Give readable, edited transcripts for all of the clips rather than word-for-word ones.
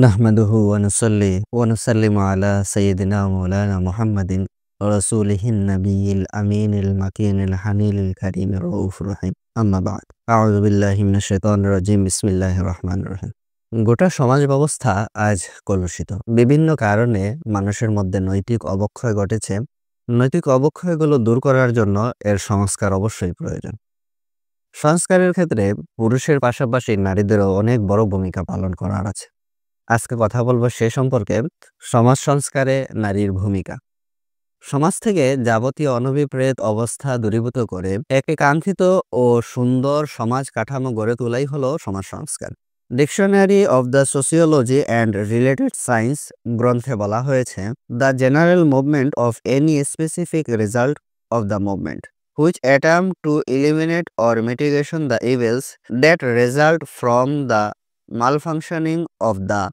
নাহমাদুহু ওয়া নুসাল্লি ওয়া নুসাল্লিমু আলা সাইয়্যিদিনা ওয়া মাওলানা মুহাম্মাদিন রাসূলিহিন নাবিয়্যিল আমিনিল মাকিনিল হানিলিল কারীমির রাউফুর রহিম। আম্মা বা'দ। আউযু বিল্লাহি মিনাশ শাইতানির রাজিম। বিসমিল্লাহির রহমানির রহিম। গোটা সমাজ ব্যবস্থা আজ কলুষিত। বিভিন্ন কারণে মানুষের মধ্যে নৈতিক অবক্ষয় ঘটেছে। নৈতিক অবক্ষয়গুলো দূর করার জন্য এর সংস্কার অবশ্যই প্রয়োজন। সংস্কারের ক্ষেত্রে পুরুষের পাশাপাশি নারীদেরও অনেক বড় ভূমিকা পালন করার আছে। আজকে কথা বলবো সে সম্পর্কে, সমাজ সংস্কারে নারীর ভূমিকা। সমাজ থেকে যাবতীয় অনভিপ্রেত অবস্থা দূরীভূত করে একে কাঙ্ক্ষিত ও সুন্দর সমাজ কাঠামো গড়ে তোলাই হলো সমাজ সংস্কার। Dictionary of the sociology and related science গ্রন্থে বলা হয়েছে, the general movement of any specific result of the movement which attempt to eliminate or mitigation the evils that result from the malfunctioning of the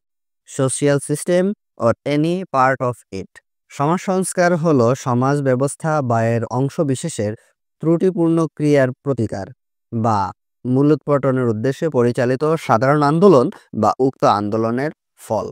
social system or any part of it. সমাজ সংস্কার হলো সমাজ ব্যবস্থা বা এর অংশ বিশেষের ত্রুটিপূর্ণ ক্রিয়ার প্রতিকার বা মূলোৎপাটনের উদ্দেশ্যে পরিচালিত সাধারণ আন্দোলন বা উক্ত আন্দোলনের ফল।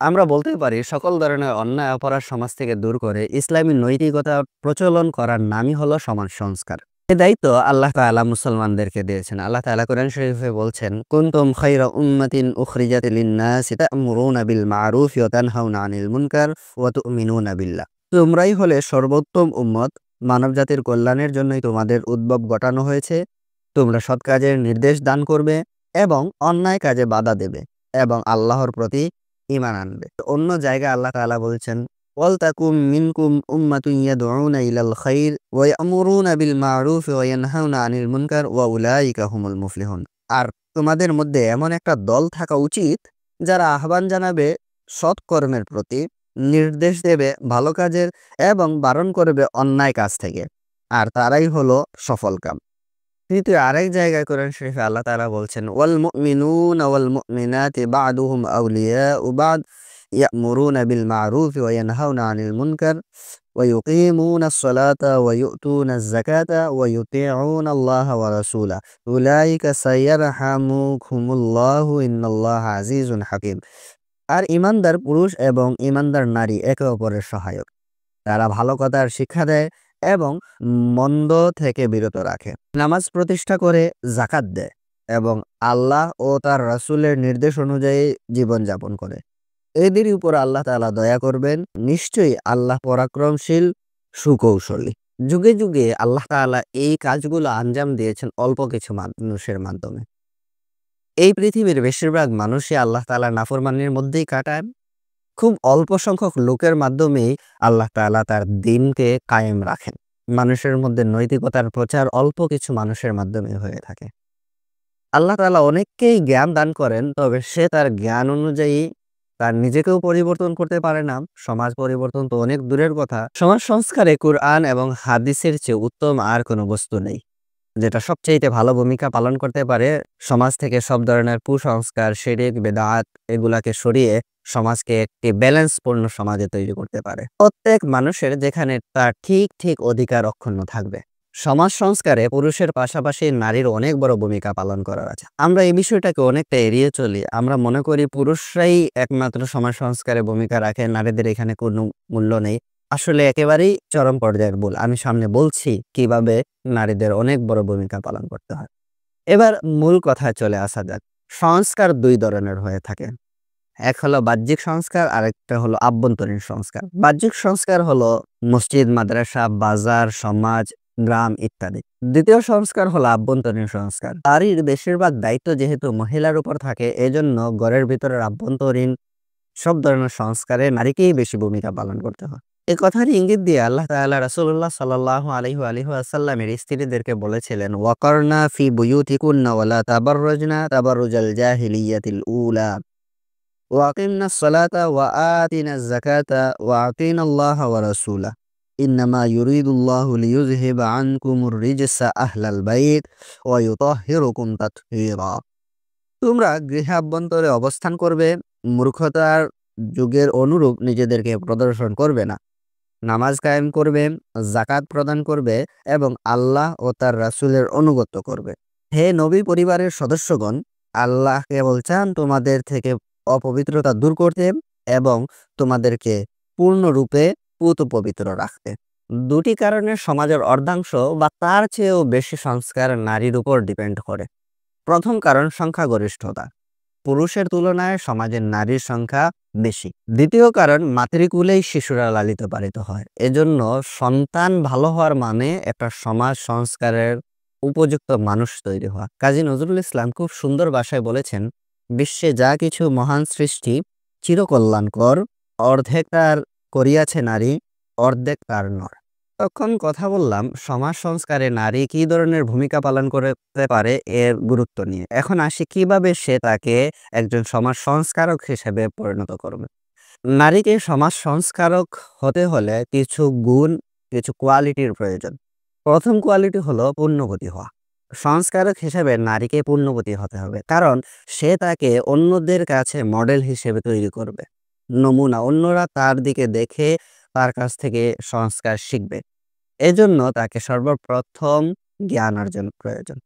আমরা বলতে পারি সকল ধরনের অন্যায় অপরাধ সমাজ থেকে দূর করে ইসলামী নৈতিকতা প্রচলন করার নামই হলো সমাজ সংস্কার। এই দায়িত্ব আল্লাহ তাআলা মুসলমানদেরকে দিয়েছেন। আল্লাহ তাআলা কোরআন শরীফে বলছেন, কুনতুম খায়রা উম্মাতিন উখরিজাত লিন-নাসি তা'মুরুনা বিল মা'রুফ ওয়া তানহাউনা আনিল মুনকার ওয়া তু'মিনুনা বিল্লাহ। তোমরাই হলে সর্বোত্তম উম্মত, মানবজাতির কল্যাণের জন্যই তোমাদের উদ্ভব ঘটানো হয়েছে। তোমরা সৎ কাজের নির্দেশ দান করবে এবং অন্যায় কাজে বাধা দেবে এবং আল্লাহর প্রতি ঈমান আনবে। অন্য জায়গায় আল্লাহ তাআলা বলছেন, ওয়ালতাকুম মিনকুম উম্মাতুন ইয়াদউনা ইলাল খাইর ওয়া ইয়ামুরুনা বিল মা'রুফ ওয়া ইয়ানহাউনা আনিল মুনকার ওয়া উলাইকা হুমুল মুফলিহুন। আর তোমাদের মধ্যে এমন একটা দল থাকা উচিত যারা আহ্বান জানাবে সৎ কর্মের প্রতি, নির্দেশ দেবে ভালো কাজের এবং বারণ করবে অন্যায় কাজ থেকে, আর তারাই হলো সফলকাম। তৃতীয় আরেক জায়গায় কোরআন শরীফে আল্লাহ তাআলা বলছেন, ওয়াল মুমিনুনা ওয়াল মুমিনাতি বা'দুহুম আউলিয়াউ বা'দ ইয়া'মুরুনা বিল মা'রুফি ওয়া ইয়ানহাউনা আনিল মুনকার ওয়া ইউকিমুনাস সালাতা ওয়া ইউতুনাজ যাকাতা ওয়া ইউতিউনা আল্লাহা ওয়া রাসূলা উলাইকা সাইয়ারহামুহুমুল্লাহু ইন্নাল্লাহা আজিজুন হাকীম। আর ঈমানদার পুরুষ এবং ঈমানদার নারী একে অপরের সহায়ক। তারা ভালো কথার শিক্ষা দেয় এবং মন্দ থেকে বিরত রাখে, নামাজ প্রতিষ্ঠা করে, যাকাত দেয় এবং আল্লাহ ও তার রাসূলের নির্দেশ অনুযায়ী জীবনযাপন করে। এদের উপর আল্লাহ তাআলা দয়া করবেন। নিশ্চয়ই আল্লাহ পরাক্রমশীল, সুকৌশলী। যুগে যুগে আল্লাহ তাআলা এই কাজগুলো আঞ্জাম দিয়েছেন অল্প কিছু মানুষের মাধ্যমে। এই পৃথিবীর বেশিরভাগ মানুষই আল্লাহ তাআলার নাফরমানির মধ্যেই কাটায়। খুব অল্প সংখ্যক লোকের মাধ্যমেই আল্লাহ তাআলা তার দ্বীনকে কায়েম রাখেন। মানুষের মধ্যে নৈতিকতার প্রচার অল্প কিছু মানুষের মাধ্যমে হয়ে থাকে। আল্লাহ তাআলা অনেককেই জ্ঞান দান করেন, তবে সে তার জ্ঞান অনুযায়ী তার নিজেকেও পরিবর্তন করতে পারে না। সমাজ পরিবর্তন তো অনেক দূরের কথা। সমাজ সংস্কারে কুরআন এবং হাদিসের চেয়ে উত্তম আর কোনো বস্তু নেই, যেটা সবচাইতে ভালো ভূমিকা পালন করতে পারে সমাজ থেকে সব ধরনের কুসংস্কার, শিরক, বেদাত এগুলাকে সরিয়ে সমাজকে একটি ব্যালেন্সপূর্ণ সমাজে তৈরি করতে পারে। প্রত্যেক মানুষের যেখানে তার ঠিক ঠিক অধিকার অক্ষুণ্ণ থাকবে। সমাজ সংস্কারে পুরুষের পাশাপাশি নারীর অনেক বড় ভূমিকা পালন করার আছে। আমরা এই বিষয়টাকে অনেকটা এড়িয়ে চলি। আমরা মনে করি পুরুষরাই একমাত্র সমাজ সংস্কারে ভূমিকা রাখে, নারীদের এখানে কোনো মূল্য নেই। আসলে একেবারেই চরম পর্যায়ের ভুল। আমি সামনে বলছি কিভাবে নারীদের অনেক বড় ভূমিকা পালন করতে হয়। এবার মূল কথায় চলে আসা যাক। সংস্কার দুই ধরনের হয়ে থাকে। এক হলো বাহ্যিক সংস্কার, আরেকটা হলো আভ্যন্তরীণ সংস্কার। বাহ্যিক সংস্কার হলো মসজিদ, মাদ্রাসা, বাজার, সমাজ, গ্রাম ইত্যাদি। দ্বিতীয় সংস্কার হলো আভ্যন্তরীণ সংস্কার। নারীর বেশিরভাগ দায়িত্ব যেহেতু মহিলার উপর থাকে, এজন্য ঘরের ভিতরের আভ্যন্তরীণ সব ধরনের সংস্কারে নারীকেই বেশি ভূমিকা পালন করতে হয়। এই কথার ইঙ্গিত দিয়ে আল্লাহ তাআলা রাসূলুল্লাহ সাল্লাল্লাহু আলাইহি ওয়াসাল্লামের স্ত্রীদেরকে বলেছিলেন, ওয়াকারনা ফি বুয়ুতিকুন্না ওয়ালা তাবাররাজনা তাবাররুজাল জাহিলিয়াতিল উলা ওয়াকিমনাস সালাতা ওয়া আতিনাজ যাকাতা ওয়া আতিনাল্লাহা ওয়া রাসূলা ইন্নামা ইউরিদুল্লাহু লিইয়ুযহিবা আনকুমুর রিজসা আহলাল বাইত ওয়া ইউতাহহিরুকুম তাতহীরা। তোমরা গৃহে অভ্যন্তরে অবস্থান করবে, মূর্খতার যুগের অনুরূপ নিজেদেরকে প্রদর্শন করবে না, নামাজ কায়েম করবে, যাকাত প্রদান করবে এবং আল্লাহ ও তার রাসূলের আনুগত্য করবে। হে নবী পরিবারের সদস্যগণ, আল্লাহ কেবল চান তোমাদের থেকে অপবিত্রতা দূর করতে এবং তোমাদেরকে পূর্ণরূপে পুত পবিত্র রাখতে। দুটি কারণে সমাজের অর্ধাংশ বা তার চেয়েও বেশি সংস্কার নারীর উপর ডিপেন্ড করে। প্রথম কারণ সংখ্যাগরিষ্ঠতা। পুরুষের তুলনায় সমাজের নারীর সংখ্যা বেশি। দ্বিতীয় কারণ মাতৃকুলেই শিশুরা লালিত পালিত হয়। এজন্য সন্তান ভালো হওয়ার মানে একটা সমাজ সংস্কারের উপযুক্ত মানুষ তৈরি হওয়া। কাজী নজরুল ইসলাম খুব সুন্দর ভাষায় বলেছেন, বিশ্বে যা কিছু মহান সৃষ্টি চিরকল্যাণকর, অর্ধেক তার করিয়াছে নারী, অর্ধেক তার নর। তখন কথা বললাম সমাজ সংস্কারে নারী কি ধরনের ভূমিকা পালন করতে পারে এর গুরুত্ব নিয়ে। এখন আসি কিভাবে সে তাকে একজন সমাজ সংস্কারক হিসেবে পরিণত করবে। নারীকে সমাজ সংস্কারক হতে হলে কিছু গুণ, কিছু কোয়ালিটির প্রয়োজন। প্রথম কোয়ালিটি হলো পুণ্যবতী হওয়া। সংস্কারক হিসেবে নারীকে পুণ্যবতী হতে হবে, কারণ সে তাকে অন্যদের কাছে মডেল হিসেবে তৈরি করবে, নমুনা। অন্যরা তার দিকে দেখে তার কাছ থেকে সংস্কার শিখবে। এজন্য তাকে সর্বপ্রথম জ্ঞান অর্জন প্রয়োজন।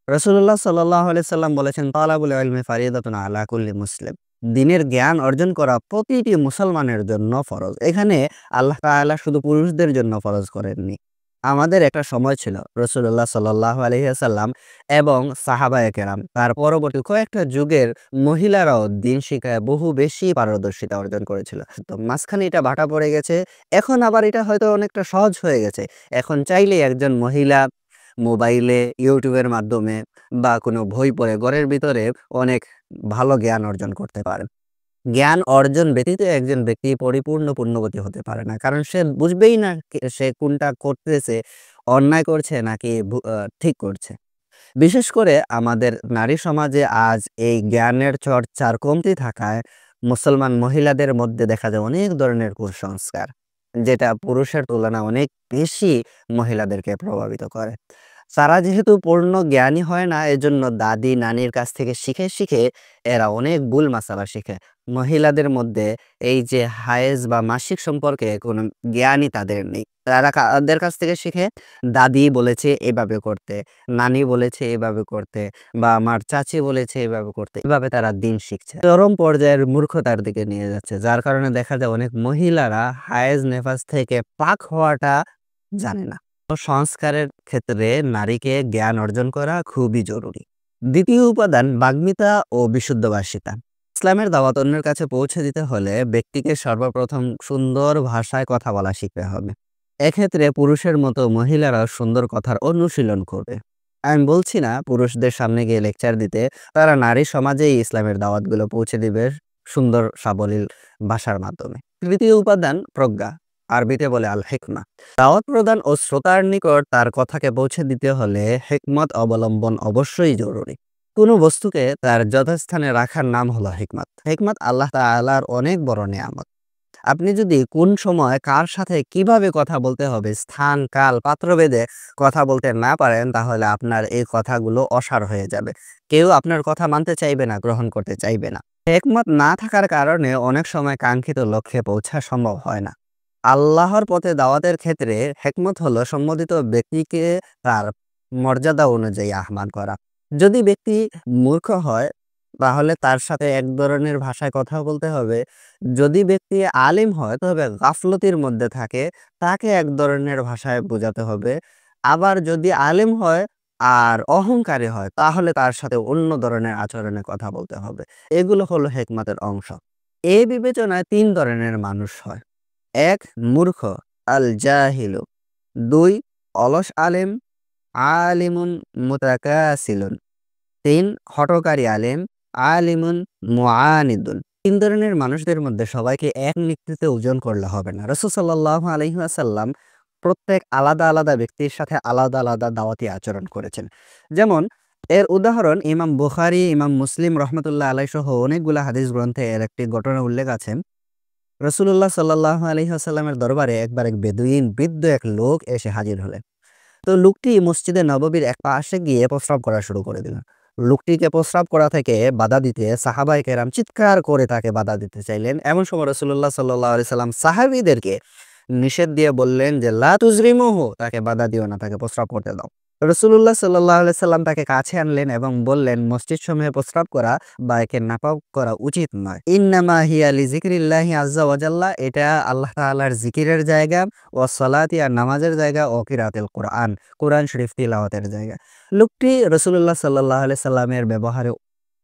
রাসূলুল্লাহ সাল্লাল্লাহু আলাইহি সাল্লাম বলেছেন, তালাবুল ইলমি ফারিদাতুন আলা কুল্লি মুসলিম। দ্বীনের জ্ঞান অর্জন করা প্রতিটি মুসলমানের জন্য ফরজ। এখানে আল্লাহ তাআলা শুধু পুরুষদের জন্য ফরজ করেননি। আমাদের একটা সময় ছিল রাসূলুল্লাহ সাল্লাল্লাহু আলাইহি ওয়াসাল্লাম এবং সাহাবায়ে কেরাম, তার পরবর্তী কয়েকটা যুগের মহিলারাও দ্বীন শিক্ষায় বহু বেশি পারদর্শিতা অর্জন করেছিল। তো মাঝখানে এটা ভাটা পড়ে গেছে। এখন আবার এটা হয়তো অনেকটা সহজ হয়ে গেছে। এখন চাইলেই একজন মহিলা মোবাইলে, ইউটিউবের মাধ্যমে বা কোনো বই পড়ে ঘরের ভিতরে অনেক ভালো জ্ঞান অর্জন করতে পারেন। জ্ঞান অর্জন ব্যতীত একজন ব্যক্তি পরিপূর্ণ পুণ্যবতী হতে পারে না। কারণ সে বুঝবেই না সে কোনটা করতেছে, অন্যায় করছে নাকি ঠিক করছে। বিশেষ করে আমাদের নারী সমাজে আজ এই জ্ঞানের চর্চার কমতি থাকায় মুসলমান মহিলাদের মধ্যে দেখা যায় অনেক ধরনের কুসংস্কার, যেটা পুরুষের তুলনায় অনেক বেশি মহিলাদেরকে প্রভাবিত করে। তারা যেহেতু পূর্ণ জ্ঞানী হয় না, এজন্য দাদি নানির কাছ থেকে শিখে শিখে এরা অনেক ভুল মাসালা শিখে। মহিলাদের মধ্যে এই যে হায়েজ বা মাসিক সম্পর্কে কোনো জ্ঞানই তাদের নেই। তারা কাদের কাছ থেকে শিখে? দাদি বলেছে এভাবে করতে, নানি বলেছে এভাবে করতে, বা আমার চাচি বলেছে এভাবে করতে। এভাবে তারা দিন শিখছে, চরম পর্যায়ের মূর্খতার দিকে নিয়ে যাচ্ছে। যার কারণে দেখা যায় অনেক মহিলারা হায়েজ নেফাজ থেকে পাক হওয়াটা জানে না। সংস্কারের ক্ষেত্রে নারীকে জ্ঞান অর্জন করা খুবই জরুরি। দ্বিতীয় উপাদান বাগ্মিতা ও বিশুদ্ধভাষিতা। ইসলামের দাওয়াত অন্যের কাছে পৌঁছে দিতে হলে ব্যক্তিকে সর্বপ্রথম সুন্দর ভাষায় কথা বলা শিখতে হবে। এক্ষেত্রে পুরুষের মতো মহিলারাও সুন্দর কথার অনুশীলন করবে। আমি বলছি না পুরুষদের সামনে গিয়ে লেকচার দিতে, তারা নারী সমাজেই ইসলামের দাওয়াতগুলো পৌঁছে দিবে সুন্দর সাবলীল ভাষার মাধ্যমে। তৃতীয় উপাদান প্রজ্ঞা, আরবিতে বলে আল হিকমা। দাওয়াত প্রদান ও শ্রোতার নিকট তার কথাকে পৌঁছে দিতে হলে হিকমত অবলম্বন অবশ্যই জরুরি। কোনো বস্তুকে তার যথাস্থানে রাখার নাম হলো হিকমত। হিকমত আল্লাহ তাআলার অনেক বড় নেয়ামত। আপনি যদি কোন সময় কার সাথে কিভাবে কথা বলতে হবে, স্থান কাল পাত্রভেদে কথা বলতে না পারেন, তাহলে আপনার এই কথাগুলো অসার হয়ে যাবে। কেউ আপনার কথা মানতে চাইবে না, গ্রহণ করতে চাইবে না। হিকমত না থাকার কারণে অনেক সময় কাঙ্ক্ষিত লক্ষ্যে পৌঁছা সম্ভব হয় না। আল্লাহর পথে দাওয়াতের ক্ষেত্রে হিকমত হলো সম্বোধিত ব্যক্তিকে তার মর্যাদা অনুযায়ী আহ্বান করা। যদি ব্যক্তি মূর্খ হয় তাহলে তার সাথে এক ধরনের ভাষায় কথা বলতে হবে। যদি ব্যক্তি আলিম হয় তবে গাফলতির মধ্যে থাকে, তাকে এক ধরনের ভাষায় বোঝাতে হবে। আবার যদি আলিম হয় আর অহংকারী হয় তাহলে তার সাথে অন্য ধরনের আচরণে কথা বলতে হবে। এগুলো হলো হিকমতের অংশ। এই বিবেচনায় ৩ ধরনের মানুষ হয়। ১ মূর্খ, আল জাহিলু। ২ অলস আলেম, আলিমুন মুতাকাসিলুন। ৩ হঠকারী আলেম, আলিমুন মুআনিদুন। ৩ ধরনের মানুষদের মধ্যে সবাইকে এক নিক্তিতে ওজন করলে হবে না। রাসূল সাল্লাল্লাহু আলাইহি ওয়াসাল্লাম প্রত্যেক আলাদা আলাদা ব্যক্তির সাথে আলাদা আলাদা দাওয়াতি আচরণ করেছেন। যেমন এর উদাহরণ ইমাম বুখারী, ইমাম মুসলিম রহমাতুল্লাহ আলাইহি সহ অনেকগুলা হাদিস গ্রন্থে এর একটি ঘটনা উল্লেখ আছে। রাসূলুল্লাহ সাল্লাল্লাহু আলাইহি ওয়াসাল্লামের দরবারে একবার এক বেদুইন বৃদ্ধ এক লোক এসে হাজির হলেন। তো লোকটি মসজিদে নববীর এক পাশে গিয়ে প্রস্রাব করা শুরু করে দিল। লোকটিকে প্রস্রাব করা থেকে বাধা দিতে সাহাবায়ে কেরাম চিৎকার করে তাকে বাধা দিতে চাইলেন। এমন সময় রাসূলুল্লাহ সাল্লাল্লাহু আলাইহি সাল্লাম সাহাবীদেরকে নিষেধ দিয়ে বললেন যে লা তুজরিমুহু, তাকে বাধা দিও না, তাকে প্রস্রাব করতে দাও। রাসূলুল্লাহ সাল্লাল্লাহু আলাইহি সাল্লাম তাকে কাছে আনলেন এবং বললেন, "মসজিদ সমূহে প্রস্রাব করা বা একে নাপাক করা উচিত নয়। ইন্নামা হিয়া লিযিকরিল্লাহি আযজা ওয়া জাল্লা, এটা আল্লাহ তাআলার জিকিরের জায়গা, ওয়াস সালাতি আর নামাজের জায়গা, ও কিরাআতিল কুরআন, কোরআন শরীফ তিলাওয়াতের জায়গা।" লোকটি রাসূলুল্লাহ সাল্লাল্লাহু আলাইহি সাল্লামের ব্যবহারে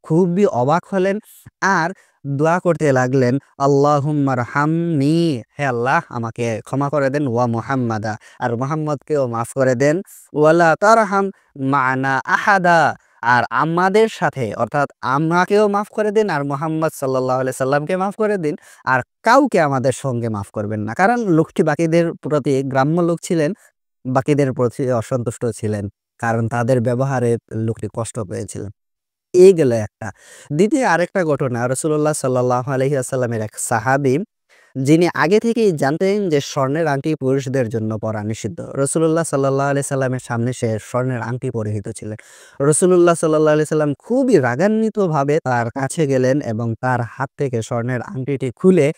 খুবই অবাক হলেন আর দোয়া করতে লাগলেন, "আল্লাহুম্মা রহামনি", হে আল্লাহ আমাকে ক্ষমা করে দেন, ওয়া মুহাম্মাদা, আর মুহাম্মদকেও মাফ করে দেন, ওয়ালা তারহাম মা'না আহাদা, আর আমাদের সাথে অর্থাৎ আমাকেও মাফ করে দিন আর মুহাম্মদ সাল্লাল্লাহু আলাইহি সাল্লামকে মাফ করে দিন। আর কাউকে আমাদের সঙ্গে মাফ করবেন না। কারণ লোকটি বাকিদের প্রতি গ্রাম্য লোক ছিলেন, বাকিদের প্রতি অসন্তুষ্ট ছিলেন। কারণ তাদের ব্যবহারে লোকটি কষ্ট পেয়েছিলেন। এই গেল একটা। দ্বিতীয় আরেকটা ঘটনা, রাসূলুল্লাহ সাল্লাল্লাহু আলাইহি ওয়াসাল্লামের এক সাহাবী, যিনি আগে থেকেই জানতেন যে স্বর্ণের আংটি পুরুষদের জন্য পরা নিষিদ্ধ। রাসূলুল্লাহ সাল্লাল্লাহু আলাইহি সাল্লামের সামনে সে স্বর্ণের আংটি পরিহিত ছিলেন। রাসূলুল্লাহ সাল্লাল্লাহু আলাইহি সাল্লাম খুবই রাগান্বিতভাবে তার কাছে গেলেন এবং তার হাত থেকে স্বর্ণের আংটিটি খুলে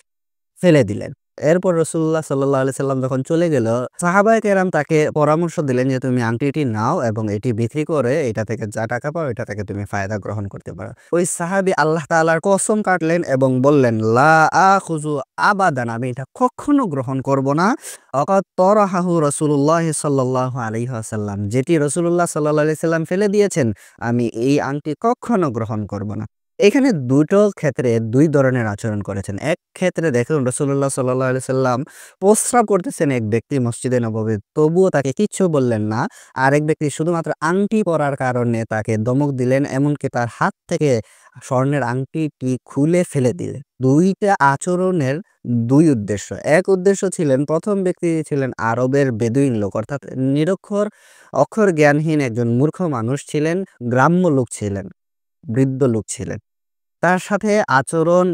ফেলে দিলেন। এরপর রাসূলুল্লাহ সাল্লাল্লাহু আলাইহি সাল্লাম যখন চলে গেল, সাহাবায়ে কেরাম তাকে পরামর্শ দিলেন যে, "তুমি আংটিটি নাও এবং এটি বিক্রি করে এটা থেকে যা টাকা পাও এটা থেকে তুমি ফায়দা গ্রহণ করতে পারো।" ওই সাহাবী আল্লাহ তাআলার কসম কাটলেন এবং বললেন, "লা আখুযু আবাদান", আমি এটা কখনো গ্রহণ করব না। ওয়াকাদ তারাহাহু রাসূলুল্লাহি সাল্লাল্লাহু আলাইহি ওয়াসাল্লাম, যেটি রাসূলুল্লাহ সাল্লাল্লাহু আলাইহি সাল্লাম ফেলে দিয়েছেন, আমি এই আংটি কখনো গ্রহণ করব না। এখানে দুটো ক্ষেত্রে ২ ধরনের আচরণ করেছেন। এক ক্ষেত্রে দেখুন রাসূলুল্লাহ সাল্লাল্লাহু আলাইহি সাল্লাম প্রস্রাব করতেছেন এক ব্যক্তি মসজিদে নববী, তবুও তাকে কিচ্ছু বললেন না। আরেক ব্যক্তি শুধুমাত্র আংটি পরার কারণে তাকে ধমক দিলেন, এমনকি তার হাত থেকে স্বর্ণের আংটিটি খুলে ফেলে দিলেন। ২ টা আচরণের ২ উদ্দেশ্য। এক উদ্দেশ্য ছিলেন, ১ম ব্যক্তি ছিলেন আরবের বেদুইন লোক, অর্থাৎ নিরক্ষর, অক্ষর জ্ঞানহীন একজন মূর্খ মানুষ ছিলেন, গ্রাম্য লোক ছিলেন, বৃদ্ধ লোক ছিলেন। তার সাথে আচরণ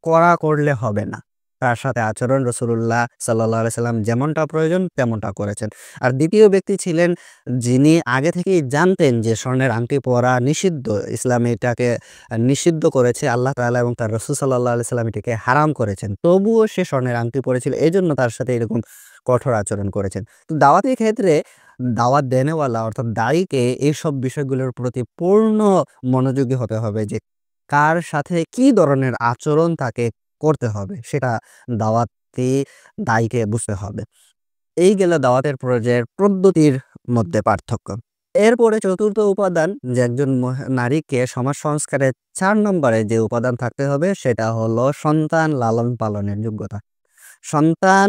কড়া করলে হবে না। তার সাথে আচরণ রাসূলুল্লাহ সাল্লাল্লাহু আলাইহি সাল্লাম যেমনটা প্রয়োজন তেমনটা করেছেন। আর ২য় ব্যক্তি ছিলেন যিনি আগে থেকেই জানতেন যে স্বর্ণের আংটি পরা নিষিদ্ধ। ইসলাম এটাকে নিষিদ্ধ করেছে আল্লাহ তাআলা এবং তার রাসূল সাল্লাল্লাহু আলাইহি সাল্লাম এটাকে হারাম করেছেন। তবুও সে স্বর্ণের আংটি পরেছিল। এজন্য তার সাথে এরকম কঠোর আচরণ করেছেন। তো দাওয়াতের ক্ষেত্রে দাওয়াত দেনেওয়ালা অর্থাৎ দায়ীকে এইসব বিষয়গুলোর প্রতি পূর্ণ মনোযোগী হতে হবে যে কার সাথে কি ধরনের আচরণ তাকে করতে হবে সেটা দাওয়াতি দায়ীকে বুঝতে হবে। এই গেল দাওয়াতের পর্যায়ের পদ্ধতির মধ্যে পার্থক্য। এরপরে ৪র্থ উপাদান, যে একজন নারীকে সমাজ সংস্কারে ৪ নম্বরে যে উপাদান থাকতে হবে সেটা হলো সন্তান লালন পালনের যোগ্যতা। সন্তান,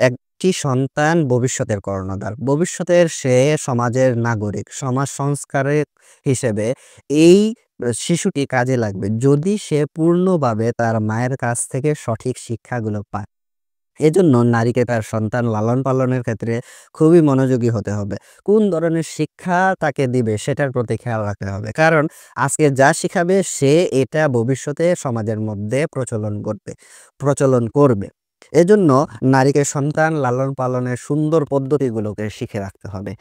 একটি সন্তান ভবিষ্যতের কর্ণধার। ভবিষ্যতের সে সমাজের নাগরিক। সমাজ সংস্কারের হিসেবে এই শিশুটি কাজে লাগবে যদি সে পূর্ণভাবে তার মায়ের কাছ থেকে সঠিক শিক্ষাগুলো পায়। এজন্য নারীকে তার সন্তান লালন পালনের ক্ষেত্রে খুবই মনোযোগী হতে হবে। কোন ধরনের শিক্ষা তাকে দিবে সেটার প্রতি খেয়াল রাখতে হবে। কারণ আজকে যা শিখাবে সে এটা ভবিষ্যতে সমাজের মধ্যে প্রচলন করবে। এজন্য নারীকে সন্তান লালন পালনের সুন্দর পদ্ধতিগুলোকে শিখে রাখতে হবে।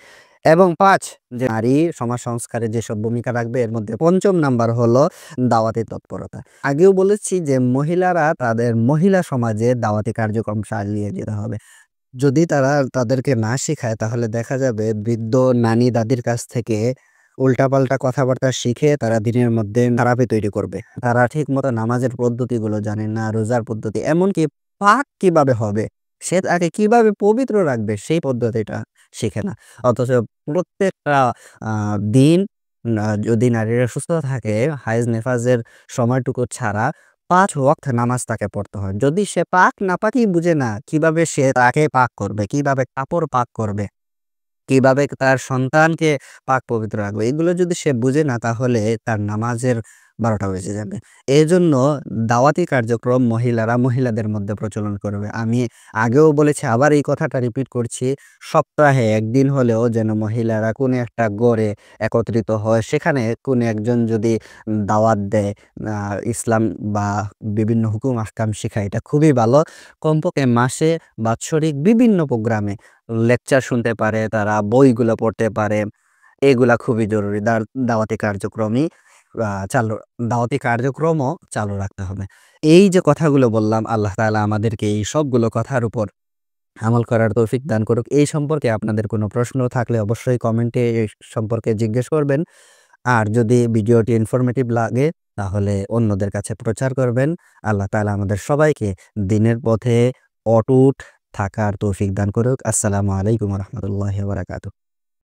এবং ৫, যে নারী সমাজ সংস্কারে যেসব ভূমিকা রাখবে এর মধ্যে ৫ম নাম্বার হলো দাওয়াতি তৎপরতা। আগেও বলেছি যে মহিলারা তাদের মহিলা সমাজে দাওয়াতি কার্যক্রম চালিয়ে যেতে হবে। যদি তারা তাদেরকে না শিখায় তাহলে দেখা যাবে বৃদ্ধ নানি দাদির কাছ থেকে উল্টাপাল্টা কথাবার্তা শিখে তারা দিনের মধ্যে খারাপই তৈরি করবে। তারা ঠিকমতো নামাজের পদ্ধতিগুলো জানে না, রোজার পদ্ধতি, এমনকি পাক কিভাবে হবে, সে তাকে কিভাবে পবিত্র রাখবে সেই পদ্ধতিটা শিখে না। অথচ প্রত্যেকটা দিন যদি নারীরা সুস্থ থাকে, হায়েজ নেফাজের সময়টুকু ছাড়া ৫ ওয়াক্ত নামাজ তাকে পড়তে হয়। যদি সে পাক নাপাকই বুঝে না, কিভাবে সে তাকে পাক করবে, কিভাবে কাপড় পাক করবে, কিভাবে তার সন্তানকে পাক পবিত্র রাখবে, এগুলো যদি সে বুঝে না তাহলে তার নামাজের ১২টা বেজে যাবে। এজন্য দাওয়াতি কার্যক্রম মহিলারা মহিলাদের মধ্যে প্রচলন করবে। আমি আগেও বলেছি, আবার এই কথাটা রিপিট করছি, সপ্তাহে ১ দিন হলেও যেন মহিলারা কোনো একটা গড়ে একত্রিত হয়। সেখানে কোনো একজন যদি দাওয়াত দেয়, আ ইসলাম বা বিভিন্ন হুকুম আহকাম শিখায়, এটা খুবই ভালো। কমপক্ষে মাসে বাৎসরিক বিভিন্ন প্রোগ্রামে লেকচার শুনতে পারে, তারা বইগুলো পড়তে পারে। এগুলা খুবই জরুরি। দাওয়াতি কার্যক্রমই আ চালু দাওয়াতি কার্যক্রমও চালু রাখতে হবে। এই যে কথাগুলো বললাম, আল্লাহ তাআলা আমাদেরকে এই সবগুলো কথার উপর আমল করার তৌফিক দান করুক। এই সম্পর্কে আপনাদের কোনো প্রশ্ন থাকলে অবশ্যই কমেন্টে এ সম্পর্কে জিজ্ঞেস করবেন। আর যদি ভিডিওটি ইনফরমেটিভ লাগে তাহলে অন্যদের কাছে প্রচার করবেন। আল্লাহ তাআলা আমাদের সবাইকে দ্বীনের পথে অটুট থাকার তৌফিক দান করুক। আসসালামু আলাইকুম ওয়া রাহমাতুল্লাহি ওয়া বারাকাতুহু।